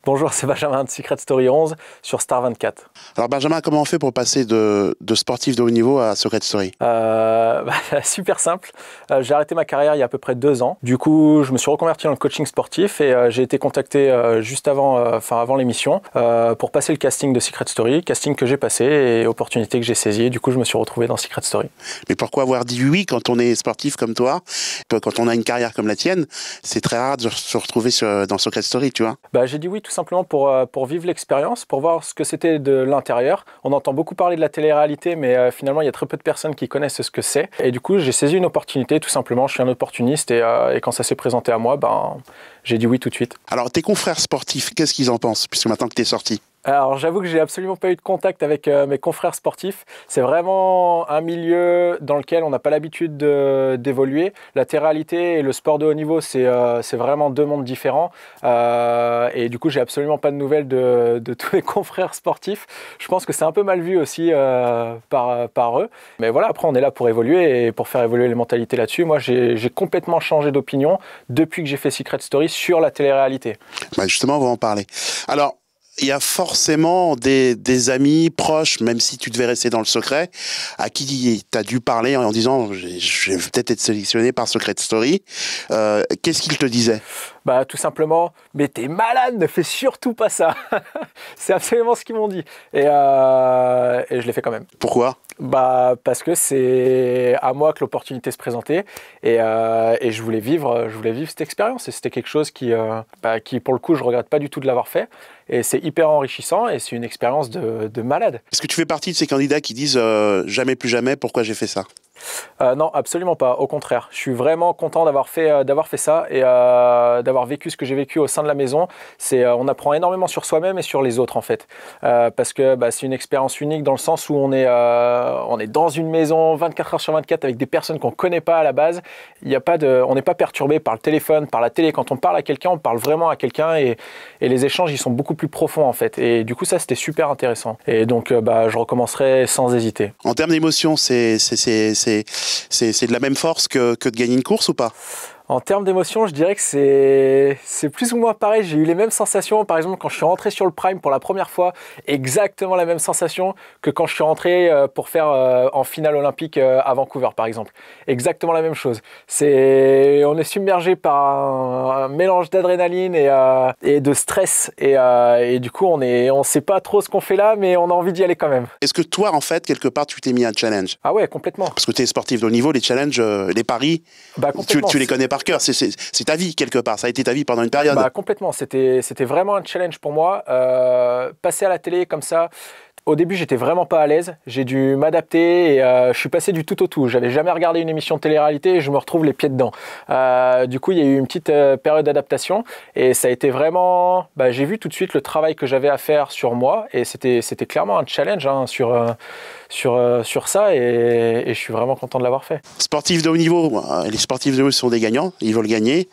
Bonjour, c'est Benjamin de Secret Story 11 sur Star 24. Alors Benjamin, comment on fait pour passer de sportif de haut niveau à Secret Story? Super simple. J'ai arrêté ma carrière il y a à peu près 2 ans. Du coup, je me suis reconverti dans le coaching sportif et j'ai été contacté juste avant l'émission pour passer le casting de Secret Story, casting que j'ai passé et opportunité que j'ai saisie. Du coup, je me suis retrouvé dans Secret Story. Mais pourquoi avoir dit oui quand on est sportif comme toi? Quand on a une carrière comme la tienne, c'est très rare de se retrouver dans Secret Story, tu vois? J'ai dit oui tout simplement pour vivre l'expérience, pour voir ce que c'était de l'intérieur. On entend beaucoup parler de la télé-réalité, mais finalement, il y a très peu de personnes qui connaissent ce que c'est. Et du coup, j'ai saisi une opportunité, tout simplement. Je suis un opportuniste et quand ça s'est présenté à moi, j'ai dit oui tout de suite. Alors, tes confrères sportifs, qu'est-ce qu'ils en pensent, puisque maintenant que tu es sorti? Alors j'avoue que j'ai absolument pas eu de contact avec mes confrères sportifs. C'est vraiment un milieu dans lequel on n'a pas l'habitude d'évoluer. La télé-réalité et le sport de haut niveau, c'est vraiment 2 mondes différents. Et du coup, j'ai absolument pas de nouvelles de tous mes confrères sportifs. Je pense que c'est un peu mal vu aussi par eux. Mais voilà, après on est là pour évoluer et pour faire évoluer les mentalités là-dessus. Moi, j'ai complètement changé d'opinion depuis que j'ai fait Secret Story sur la télé-réalité. Justement, on va en parler. Alors, il y a forcément des amis proches, même si tu devais rester dans le secret, à qui tu as dû parler en disant je vais peut-être être sélectionné par Secret Story. Qu'est-ce qu'ils te disaient? Tout simplement, mais t'es malade, ne fais surtout pas ça. C'est absolument ce qu'ils m'ont dit. Et je l'ai fait quand même. Pourquoi? Parce que c'est à moi que l'opportunité se présentait et je voulais vivre cette expérience et c'était quelque chose qui pour le coup je regrette pas du tout de l'avoir fait et c'est hyper enrichissant et c'est une expérience de malade. Est-ce que tu fais partie de ces candidats qui disent jamais plus jamais, pourquoi j'ai fait ça? Non, absolument pas. Au contraire, je suis vraiment content d'avoir fait ça et d'avoir vécu ce que j'ai vécu au sein de la maison. On apprend énormément sur soi-même et sur les autres en fait, parce que c'est une expérience unique dans le sens où on est dans une maison 24 heures sur 24 avec des personnes qu'on connaît pas à la base. On n'est pas perturbé par le téléphone, par la télé. Quand on parle à quelqu'un, on parle vraiment à quelqu'un et les échanges ils sont beaucoup plus profonds en fait. Et du coup ça c'était super intéressant. Et donc je recommencerai sans hésiter. En termes d'émotion, c'est de la même force que de gagner une course ou pas? En termes d'émotion, je dirais que c'est plus ou moins pareil. J'ai eu les mêmes sensations, par exemple, quand je suis rentré sur le Prime pour la première fois, exactement la même sensation que quand je suis rentré pour faire en finale olympique à Vancouver, par exemple. Exactement la même chose. On est submergé par un mélange d'adrénaline et de stress. Et du coup, on sait pas trop ce qu'on fait là, mais on a envie d'y aller quand même. Est-ce que toi, en fait, quelque part, tu t'es mis un challenge? Ah ouais, complètement. Parce que tu es sportif de haut niveau, les challenges, les paris, tu les connais par cœur, c'est ta vie quelque part, ça a été ta vie pendant une période. Complètement, c'était vraiment un challenge pour moi, passer à la télé comme ça. Au début, j'étais vraiment pas à l'aise. J'ai dû m'adapter et je suis passé du tout au tout. J'avais jamais regardé une émission de télé-réalité et je me retrouve les pieds dedans. Du coup, il y a eu une petite période d'adaptation et ça a été vraiment... j'ai vu tout de suite le travail que j'avais à faire sur moi et c'était clairement un challenge sur ça et je suis vraiment content de l'avoir fait. Sportif de haut niveau, les sportifs de haut sont des gagnants, ils veulent gagner.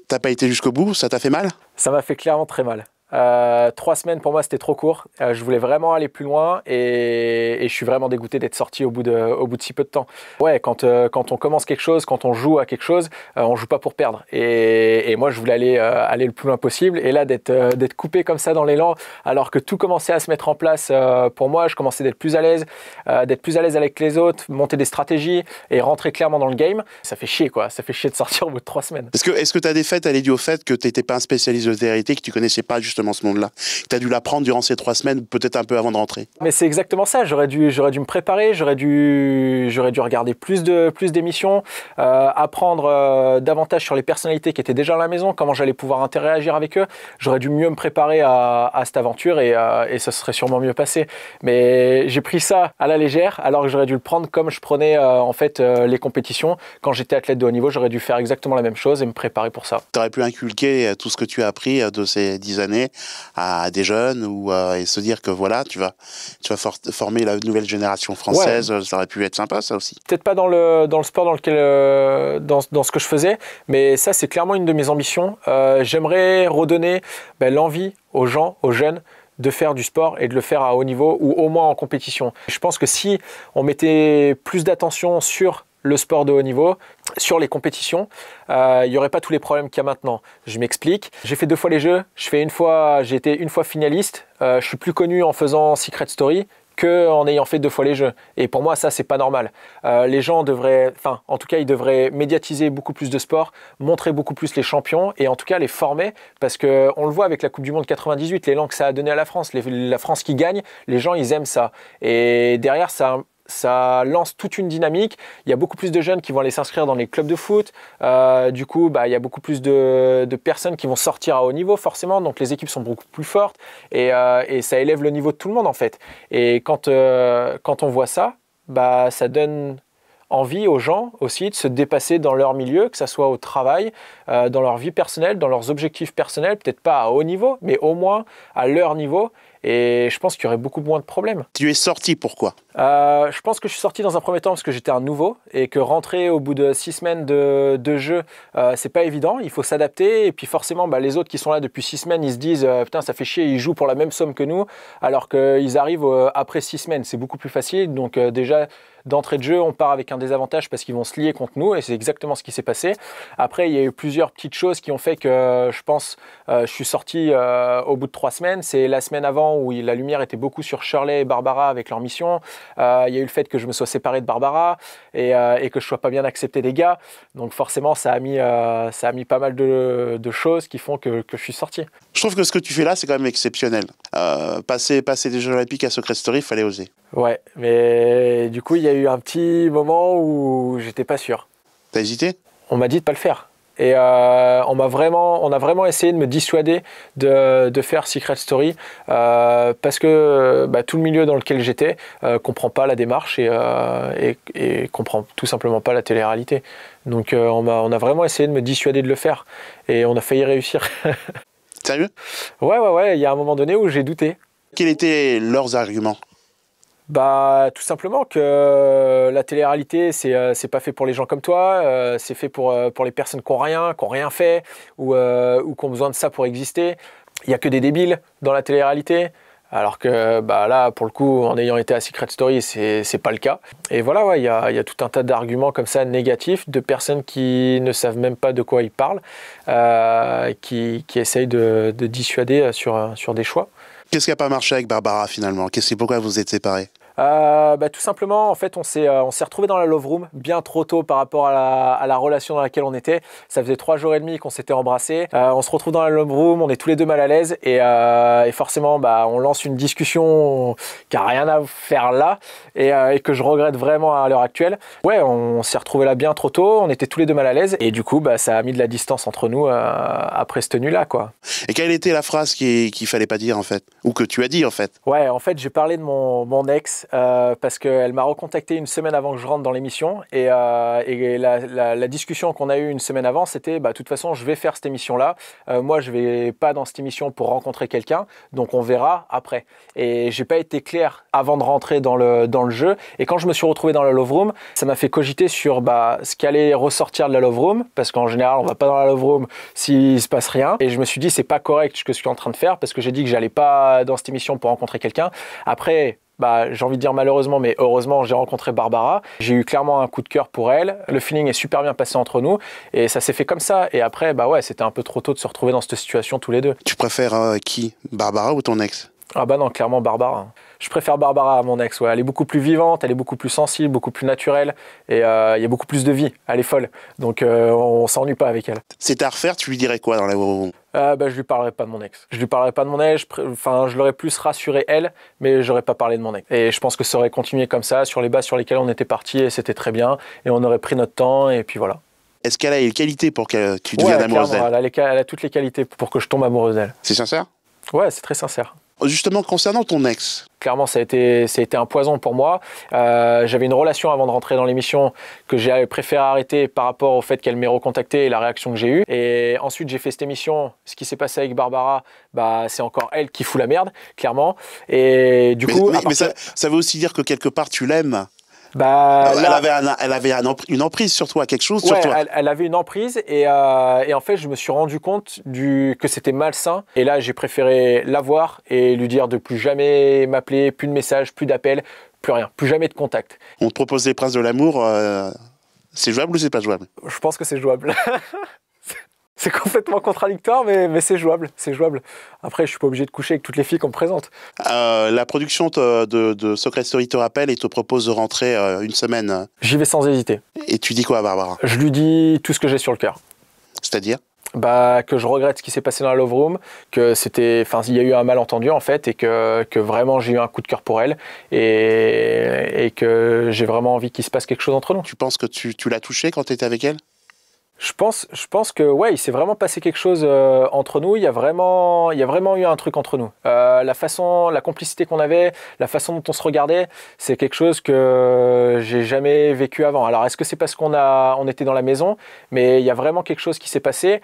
T'as pas été jusqu'au bout, ça t'a fait mal? Ça m'a fait clairement très mal. 3 semaines pour moi c'était trop court, je voulais vraiment aller plus loin et je suis vraiment dégoûté d'être sorti au bout de si peu de temps. Ouais, quand on commence quelque chose, quand on joue à quelque chose, on joue pas pour perdre et moi je voulais aller le plus loin possible et là d'être coupé comme ça dans l'élan alors que tout commençait à se mettre en place pour moi, je commençais d'être plus à l'aise avec les autres, monter des stratégies et rentrer clairement dans le game. Ça fait chier quoi, ça fait chier de sortir au bout de 3 semaines. Est-ce que ta défaite elle est due au fait que t'étais pas un spécialiste de télé-réalité, que tu connaissais pas justement ce monde-là, tu as dû l'apprendre durant ces 3 semaines, peut-être un peu avant de rentrer? Mais c'est exactement ça, j'aurais dû me préparer, j'aurais dû regarder plus d'émissions, apprendre davantage sur les personnalités qui étaient déjà à la maison, comment j'allais pouvoir interagir avec eux. J'aurais dû mieux me préparer à cette aventure et ça serait sûrement mieux passé. Mais j'ai pris ça à la légère alors que j'aurais dû le prendre comme je prenais les compétitions. Quand j'étais athlète de haut niveau, j'aurais dû faire exactement la même chose et me préparer pour ça. Tu aurais pu inculquer tout ce que tu as appris de ces 10 années à des jeunes et se dire que voilà, tu vas former la nouvelle génération française. Ouais. Ça aurait pu être sympa, ça aussi. Peut-être pas dans le sport dans ce que je faisais, mais ça c'est clairement une de mes ambitions. J'aimerais redonner l'envie aux gens, aux jeunes, de faire du sport et de le faire à haut niveau ou au moins en compétition. Je pense que si on mettait plus d'attention sur le sport de haut niveau, sur les compétitions, il n'y aurait pas tous les problèmes qu'il y a maintenant. Je m'explique. J'ai fait 2 fois les Jeux. J'ai été une fois finaliste. Je suis plus connu en faisant Secret Story qu'en ayant fait 2 fois les Jeux. Et pour moi, ça, c'est pas normal. Les gens devraient, enfin, en tout cas, ils devraient médiatiser beaucoup plus de sport, montrer beaucoup plus les champions et en tout cas les former, parce qu'on le voit avec la Coupe du Monde 98, l'élan que ça a donné à la France, la France qui gagne, les gens, ils aiment ça. Et derrière, ça lance toute une dynamique. Il y a beaucoup plus de jeunes qui vont aller s'inscrire dans les clubs de foot. Du coup, il y a beaucoup plus de personnes qui vont sortir à haut niveau, forcément. Donc, les équipes sont beaucoup plus fortes et ça élève le niveau de tout le monde, en fait. Et quand on voit ça, ça donne envie aux gens aussi de se dépasser dans leur milieu, que ce soit au travail, dans leur vie personnelle, dans leurs objectifs personnels, peut-être pas à haut niveau, mais au moins à leur niveau. Et je pense qu'il y aurait beaucoup moins de problèmes. Tu es sorti, pourquoi? Je pense que je suis sorti dans un premier temps parce que j'étais un nouveau et que rentrer au bout de 6 semaines de jeu, c'est pas évident. Il faut s'adapter et puis forcément, les autres qui sont là depuis 6 semaines, ils se disent putain, ça fait chier, ils jouent pour la même somme que nous, alors qu'ils arrivent après 6 semaines. C'est beaucoup plus facile. Donc déjà, d'entrée de jeu, on part avec un désavantage parce qu'ils vont se lier contre nous et c'est exactement ce qui s'est passé. Après, il y a eu plusieurs petites choses qui ont fait que je pense je suis sorti au bout de 3 semaines. C'est la semaine avant où la lumière était beaucoup sur Shirley et Barbara avec leur mission. Il y a eu le fait que je me sois séparé de Barbara et que je sois pas bien accepté des gars. Donc forcément, ça a mis pas mal de choses qui font que je suis sorti. Je trouve que ce que tu fais là, c'est quand même exceptionnel. Passer des Jeux Olympiques à Secret Story, il fallait oser. Ouais, mais du coup, il y a eu un petit moment où j'étais pas sûr. T'as hésité? On m'a dit de pas le faire. Et on a vraiment essayé de me dissuader de faire Secret Story parce que tout le milieu dans lequel j'étais comprend pas la démarche et comprend tout simplement pas la télé-réalité. Donc on a vraiment essayé de me dissuader de le faire et on a failli réussir. Sérieux? Ouais, il y a un moment donné où j'ai douté. Quels étaient leurs arguments? Tout simplement que la télé-réalité, c'est pas fait pour les gens comme toi, c'est fait pour les personnes qui n'ont rien fait ou qui ont besoin de ça pour exister. Il n'y a que des débiles dans la télé-réalité. Alors que là, pour le coup, en ayant été à Secret Story, c'est pas le cas. Et voilà, ouais, il y a tout un tas d'arguments comme ça négatifs de personnes qui ne savent même pas de quoi ils parlent, qui essayent de dissuader sur des choix. Qu'est-ce qui n'a pas marché avec Barbara finalement? Pourquoi vous êtes séparés? Tout simplement, en fait, on s'est retrouvés dans la Love Room bien trop tôt par rapport à la relation dans laquelle on était. Ça faisait 3 jours et demi qu'on s'était embrassés. On se retrouve dans la Love Room, on est tous les deux mal à l'aise et forcément, on lance une discussion qui n'a rien à faire là et que je regrette vraiment à l'heure actuelle. Ouais, on s'est retrouvés là bien trop tôt, on était tous les deux mal à l'aise et du coup, ça a mis de la distance entre nous après cette nuit-là, quoi. Et quelle était la phrase qu'il fallait pas dire en fait? Ou que tu as dit en fait? Ouais, en fait, j'ai parlé de mon ex parce qu'elle m'a recontacté une semaine avant que je rentre dans l'émission et la discussion qu'on a eue une semaine avant, c'était de toute façon, je vais faire cette émission-là. Moi, je vais pas dans cette émission pour rencontrer quelqu'un, donc on verra après. Et j'ai pas été clair avant de rentrer dans le jeu. Et quand je me suis retrouvé dans la Love Room, ça m'a fait cogiter sur ce qui allait ressortir de la Love Room, parce qu'en général, on va pas dans la Love Room s'il se passe rien. Et je me suis dit, c'est pas correct ce que je suis en train de faire, parce que j'ai dit que j'allais pas dans cette émission pour rencontrer quelqu'un. Après, j'ai envie de dire malheureusement, mais heureusement, j'ai rencontré Barbara. J'ai eu clairement un coup de cœur pour elle. Le feeling est super bien passé entre nous et ça s'est fait comme ça. Et après, c'était un peu trop tôt de se retrouver dans cette situation tous les deux. Tu préfères qui? Barbara ou ton ex? Ah non, clairement Barbara. Je préfère Barbara à mon ex, ouais. Elle est beaucoup plus vivante, elle est beaucoup plus sensible, beaucoup plus naturelle et il y a beaucoup plus de vie. Elle est folle, donc on s'ennuie pas avec elle. C'était à refaire, tu lui dirais quoi dans la Room? Je lui parlerai pas de mon ex. Je lui parlerai pas de mon ex, je l'aurais plus rassuré elle, mais j'aurais pas parlé de mon ex. Et je pense que ça aurait continué comme ça, sur les bases sur lesquelles on était partis et c'était très bien. Et on aurait pris notre temps et puis voilà. Est-ce qu'elle a les qualités pour que tu deviennes amoureuse d'elle? Elle a toutes les qualités pour que je tombe amoureuse d'elle. C'est sincère? Ouais, c'est très sincère. Justement, concernant ton ex. Clairement, ça a été un poison pour moi. J'avais une relation avant de rentrer dans l'émission que j'ai préféré arrêter par rapport au fait qu'elle m'ait recontacté et la réaction que j'ai eue. Et ensuite, j'ai fait cette émission. Ce qui s'est passé avec Barbara, c'est encore elle qui fout la merde, clairement. Et du coup... Mais ça veut aussi dire que quelque part, tu l'aimes. Elle avait une emprise sur toi, quelque chose sur toi. Elle avait une emprise et en fait, je me suis rendu compte que c'était malsain. Et là, j'ai préféré la voir et lui dire de plus jamais m'appeler, plus de messages, plus d'appels, plus rien, plus jamais de contact. On te propose les princes de l'amour, C'est jouable ou c'est pas jouable? Je pense que c'est jouable. C'est complètement contradictoire, mais c'est jouable, c'est jouable. Après, je suis pas obligé de coucher avec toutes les filles qu'on me présente. La production de Secret Story te rappelle et te propose de rentrer une semaine. J'y vais sans hésiter. Et tu dis quoi à Barbara? Je lui dis tout ce que j'ai sur le cœur. C'est-à-dire? Bah, que je regrette ce qui s'est passé dans la Love Room, que il y a eu un malentendu en fait, et que vraiment j'ai eu un coup de cœur pour elle, et que j'ai vraiment envie qu'il se passe quelque chose entre nous. Tu penses que tu l'as touchée quand tu étais avec elle? Je pense que ouais, il s'est vraiment passé quelque chose entre nous. Il y a vraiment eu un truc entre nous. La complicité qu'on avait, la façon dont on se regardait, c'est quelque chose que j'ai jamais vécu avant. Alors est-ce que c'est parce on était dans la maison, mais il y a vraiment quelque chose qui s'est passé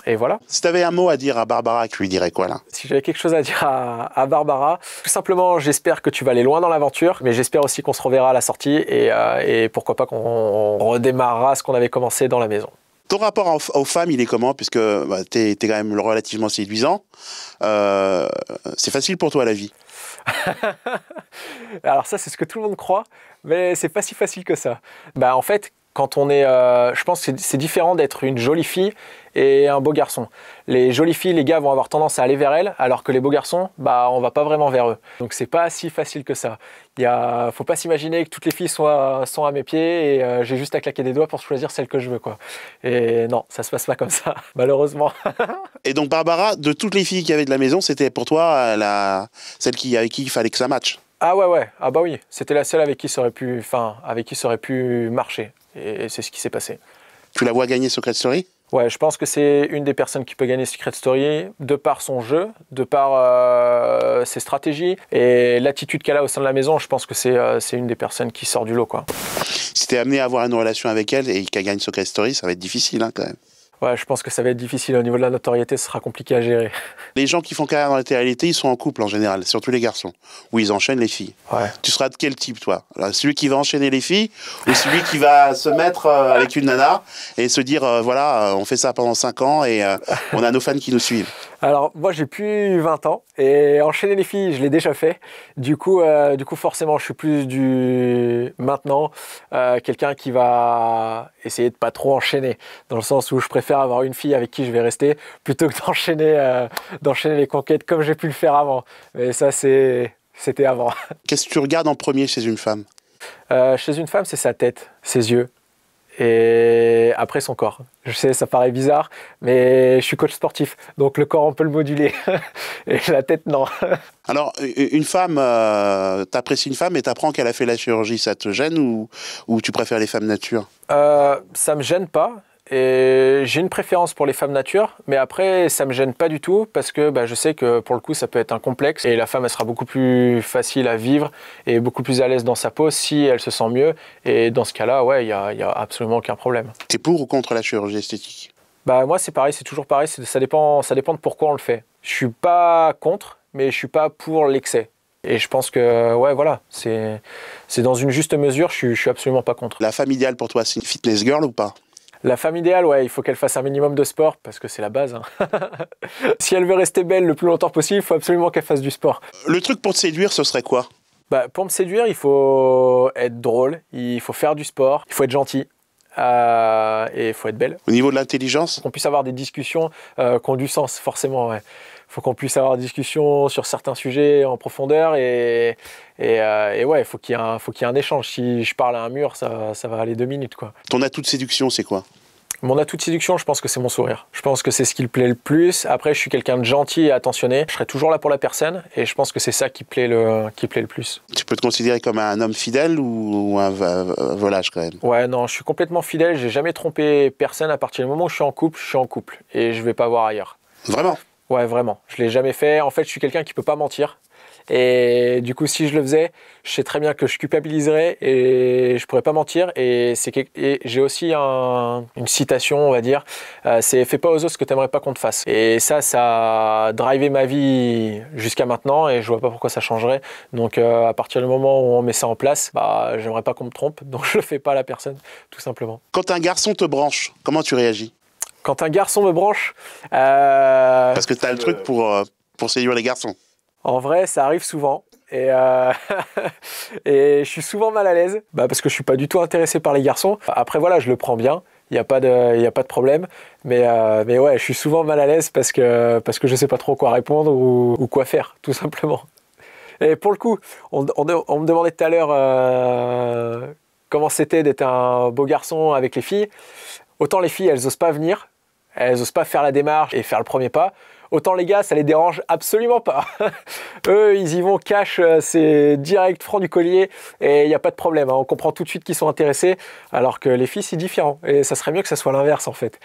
et voilà. Si tu avais un mot à dire à Barbara, tu lui dirais quoi là? Si j'avais quelque chose à dire à Barbara, tout simplement, j'espère que tu vas aller loin dans l'aventure, mais j'espère aussi qu'on se reverra à la sortie et pourquoi pas qu'on redémarrera ce qu'on avait commencé dans la maison. Ton rapport aux femmes, il est comment? Puisque bah, t'es quand même relativement séduisant. C'est facile pour toi la vie? Alors ça, c'est ce que tout le monde croit, mais c'est pas si facile que ça. Bah en fait, quand on est, je pense que c'est différent d'être une jolie fille et un beau garçon. Les jolies filles, les gars vont avoir tendance à aller vers elles, alors que les beaux garçons, bah on va pas vraiment vers eux. Donc c'est pas si facile que ça. Faut pas s'imaginer que toutes les filles sont à mes pieds et j'ai juste à claquer des doigts pour choisir celle que je veux, quoi. Et non, ça se passe pas comme ça, malheureusement. Et donc Barbara, de toutes les filles qu'il y avait de la maison, c'était pour toi celle avec qui il fallait que ça matche? Ah ouais, ah bah oui, c'était la seule avec qui ça aurait pu marcher. Et c'est ce qui s'est passé. Tu la vois gagner Secret Story? Ouais, je pense que c'est une des personnes qui peut gagner Secret Story de par son jeu, de par ses stratégies et l'attitude qu'elle a au sein de la maison. Je pense que c'est une des personnes qui sort du lot, quoi. Si t'es amené à avoir une relation avec elle et qu'elle gagne Secret Story, ça va être difficile hein, quand même. Ouais, je pense que ça va être difficile au niveau de la notoriété, ce sera compliqué à gérer. Les gens qui font carrière dans la télé-réalité, ils sont en couple en général, surtout les garçons, où ils enchaînent les filles. Ouais. Tu seras de quel type, toi? Celui qui va enchaîner les filles ou celui qui va se mettre avec une nana et se dire, voilà, on fait ça pendant 5 ans et on a nos fans qui nous suivent? Alors, moi, j'ai plus 20 ans et enchaîner les filles, je l'ai déjà fait. Du coup, forcément, je suis plus maintenant, quelqu'un qui va essayer de pas trop enchaîner, dans le sens où je préfère avoir une fille avec qui je vais rester plutôt que d'enchaîner les conquêtes comme j'ai pu le faire avant. Mais ça, c'était avant. Qu'est-ce que tu regardes en premier chez une femme? Chez une femme, c'est sa tête, ses yeux. Et après son corps. Je sais, ça paraît bizarre, mais je suis coach sportif, donc le corps on peut le moduler, et la tête non. Alors, une femme, t'apprécies une femme et t'apprends qu'elle a fait la chirurgie, ça te gêne ou tu préfères les femmes nature? Ça me gêne pas, et j'ai une préférence pour les femmes nature, mais après ça me gêne pas du tout, parce que bah, je sais que pour le coup ça peut être un complexe, et la femme elle sera beaucoup plus facile à vivre, et beaucoup plus à l'aise dans sa peau si elle se sent mieux, et dans ce cas-là, ouais, il y a absolument aucun problème. T'es pour ou contre la chirurgie esthétique? Bah moi c'est pareil, c'est toujours pareil, ça dépend de pourquoi on le fait. Je suis pas contre, mais je suis pas pour l'excès. Et je pense que ouais voilà, c'est dans une juste mesure, je suis absolument pas contre. La femme idéale pour toi, c'est une fitness girl ou pas? La femme idéale, ouais, il faut qu'elle fasse un minimum de sport, parce que c'est la base. Hein. Si elle veut rester belle le plus longtemps possible, il faut absolument qu'elle fasse du sport. Le truc pour te séduire, ce serait quoi? Bah, pour me séduire, il faut être drôle, il faut faire du sport, il faut être gentil. Et il faut être belle. Au niveau de l'intelligence? Qu'on puisse avoir des discussions qui ont du sens, forcément. Ouais. Faut qu'on puisse avoir des discussions sur certains sujets en profondeur et ouais, il faut qu'il y ait un échange. Si je parle à un mur, ça va aller 2 minutes, quoi. Ton atout de séduction, c'est quoi? Mon atout de séduction, je pense que c'est mon sourire. Je pense que c'est ce qui le plaît le plus. Après, je suis quelqu'un de gentil et attentionné. Je serai toujours là pour la personne et je pense que c'est ça qui plaît le plus. Tu peux te considérer comme un homme fidèle ou un volage quand même? Ouais, non, je suis complètement fidèle. J'ai jamais trompé personne. À partir du moment où je suis en couple et je vais pas voir ailleurs. Vraiment? Ouais, vraiment. Je l'ai jamais fait. En fait, je suis quelqu'un qui peut pas mentir. Et du coup, si je le faisais, je sais très bien que je culpabiliserais et je pourrais pas mentir. Et j'ai aussi une citation, on va dire, c'est « fais pas aux autres ce que t'aimerais pas qu'on te fasse ». Et ça a drivé ma vie jusqu'à maintenant et je vois pas pourquoi ça changerait. Donc à partir du moment où on met ça en place, bah j'aimerais pas qu'on me trompe, donc je le fais pas à la personne, tout simplement. Quand un garçon te branche, comment tu réagis? Quand un garçon me branche... Parce que t'as le truc pour séduire les garçons. En vrai, ça arrive souvent et je suis souvent mal à l'aise parce que je suis pas du tout intéressé par les garçons. Après voilà, je le prends bien, il y a pas de problème, mais ouais, je suis souvent mal à l'aise parce que je sais pas trop quoi répondre ou quoi faire, tout simplement. Et pour le coup, on me demandait tout à l'heure comment c'était d'être un beau garçon avec les filles. Autant les filles, elles osent pas venir, elles osent pas faire la démarche et faire le premier pas. Autant les gars, ça les dérange absolument pas. Eux, ils y vont cash, c'est direct, franc du collier, et il n'y a pas de problème. On comprend tout de suite qu'ils sont intéressés, alors que les filles, c'est différent. Et ça serait mieux que ça soit l'inverse, en fait.